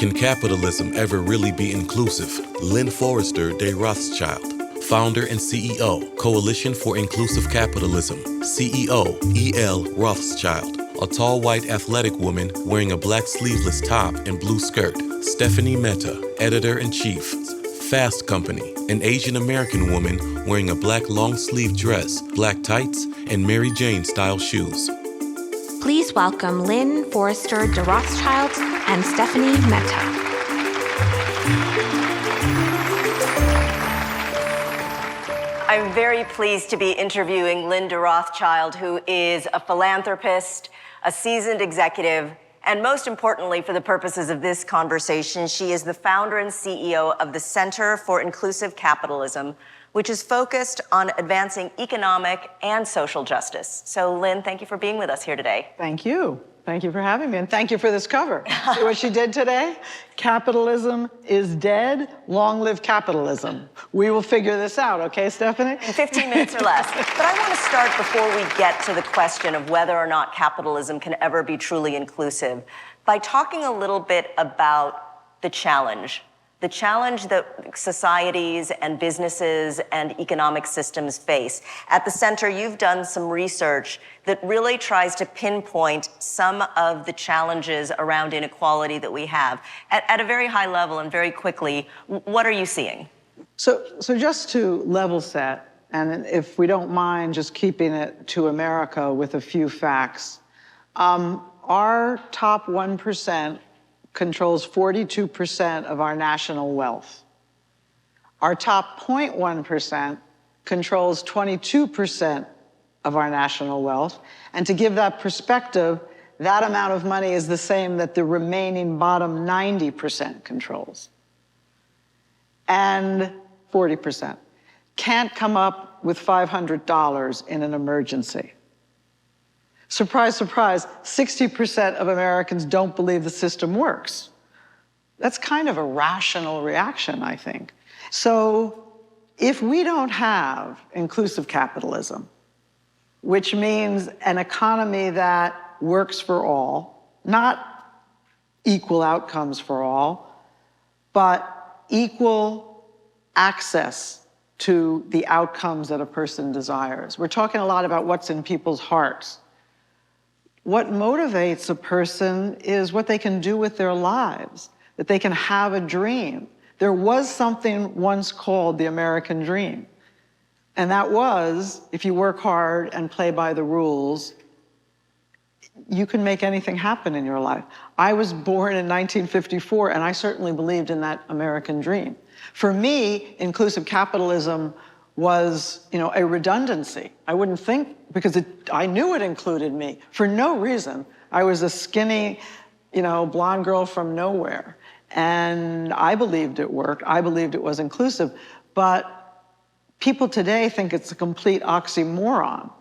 Can capitalism ever really be inclusive? Lynn Forrester de Rothschild, founder and CEO, Coalition for Inclusive Capitalism, CEO, E.L. Rothschild. A tall white athletic woman wearing a black sleeveless top and blue skirt. Stephanie Mehta, editor-in-chief, Fast Company. An Asian American woman wearing a black long-sleeve dress, black tights, and Mary Jane-style shoes. Please welcome Lynn Forrester de Rothschild and Stephanie Mehta. I'm very pleased to be interviewing Lynn de Rothschild, who is a philanthropist, a seasoned executive, and most importantly, for the purposes of this conversation, she is the founder and CEO of the Center for Inclusive Capitalism, which is focused on advancing economic and social justice. So Lynn, thank you for being with us here today. Thank you. Thank you for having me, and thank you for this cover. See what she did today? Capitalism is dead. Long live capitalism. We will figure this out, okay, Stephanie? In 15 minutes or less. But I want to start before we get to the question of whether or not capitalism can ever be truly inclusive by talking a little bit about the challenge that societies and businesses and economic systems face. At the center, you've done some research that really tries to pinpoint some of the challenges around inequality that we have. At a very high level and very quickly, what are you seeing? So just to level set, and if we don't mind just keeping it to America with a few facts, our top 1% controls 42% of our national wealth. Our top 0.1% controls 22% of our national wealth. And to give that perspective, that amount of money is the same that the remaining bottom 90% controls. And 40% can't come up with $500 in an emergency. Surprise, surprise, 60% of Americans don't believe the system works. That's kind of a rational reaction, I think. So if we don't have inclusive capitalism, which means an economy that works for all, not equal outcomes for all, but equal access to the outcomes that a person desires. We're talking a lot about what's in people's hearts. What motivates a person is what they can do with their lives, that they can have a dream. There was something once called the American dream. And that was, if you work hard and play by the rules, you can make anything happen in your life. I was born in 1954, and I certainly believed in that American dream. For me, inclusive capitalism was, a redundancy. I wouldn't think, because I knew it included me for no reason. I was a skinny, blonde girl from nowhere. And I believed it worked. I believed it was inclusive. But people today think it's a complete oxymoron.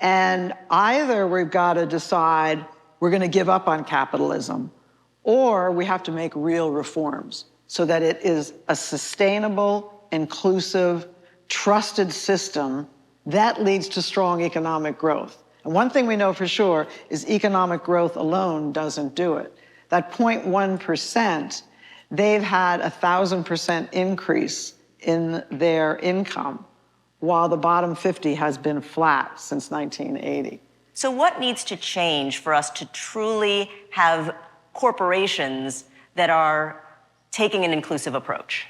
And either we've got to decide we're going to give up on capitalism, or we have to make real reforms so that it is a sustainable, inclusive, trusted system that leads to strong economic growth. And one thing we know for sure is economic growth alone doesn't do it. That 0.1%, they've had 1,000% increase in their income, while the bottom 50 has been flat since 1980. So what needs to change for us to truly have corporations that are taking an inclusive approach?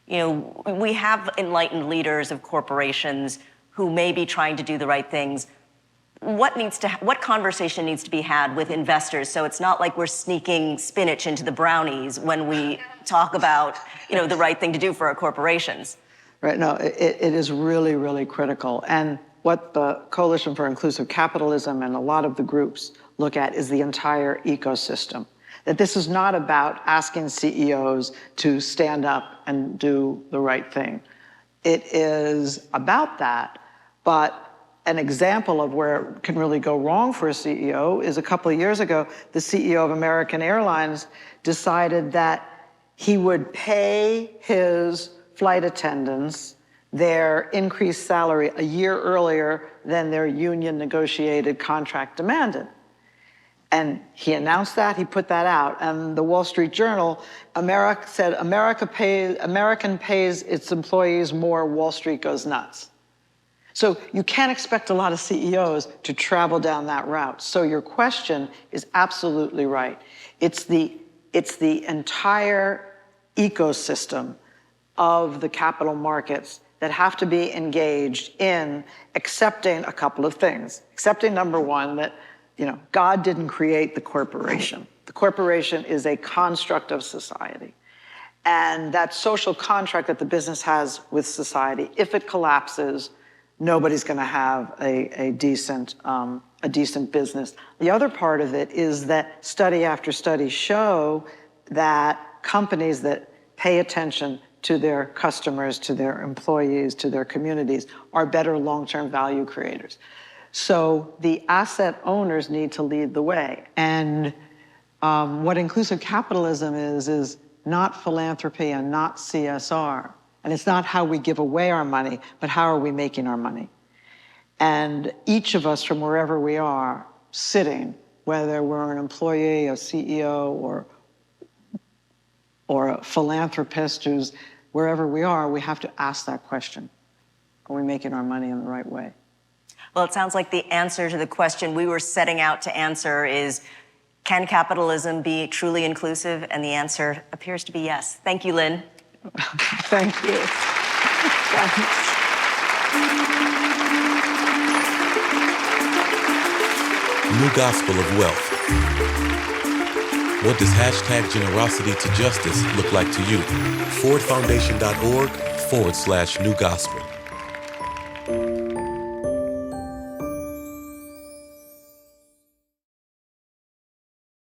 We have enlightened leaders of corporations who may be trying to do the right things. What conversation needs to be had with investors so it's not like we're sneaking spinach into the brownies when we talk about, the right thing to do for our corporations? Right, no, it is really, really critical. And what the Coalition for Inclusive Capitalism and a lot of the groups look at is the entire ecosystem. That this is not about asking CEOs to stand up and do the right thing. It is about that, but an example of where it can really go wrong for a CEO is a couple of years ago, the CEO of American Airlines decided that he would pay his flight attendants their increased salary a year earlier than their union negotiated contract demanded. And he announced that, he put that out. And the Wall Street Journal, America said, American pays its employees more, Wall Street goes nuts. So you can't expect a lot of CEOs to travel down that route. So your question is absolutely right. It's the entire ecosystem of the capital markets that have to be engaged in accepting a couple of things. Accepting, number one, that God didn't create the corporation. The corporation is a construct of society. And that social contract that the business has with society, if it collapses, nobody's going to have a decent business. The other part of it is that study after study show that companies that pay attention to their customers, to their employees, to their communities are better long-term value creators. So the asset owners need to lead the way. And what inclusive capitalism is not philanthropy and not CSR. And it's not how we give away our money, but how are we making our money? And each of us, from wherever we are sitting, whether we're an employee, a CEO, or a philanthropist who's wherever we are, we have to ask that question. Are we making our money in the right way? Well, it sounds like the answer to the question we were setting out to answer is, can capitalism be truly inclusive? And the answer appears to be yes. Thank you, Lynn. Thank you. New Gospel of Wealth. What does hashtag generosity to justice look like to you? FordFoundation.org/New Gospel.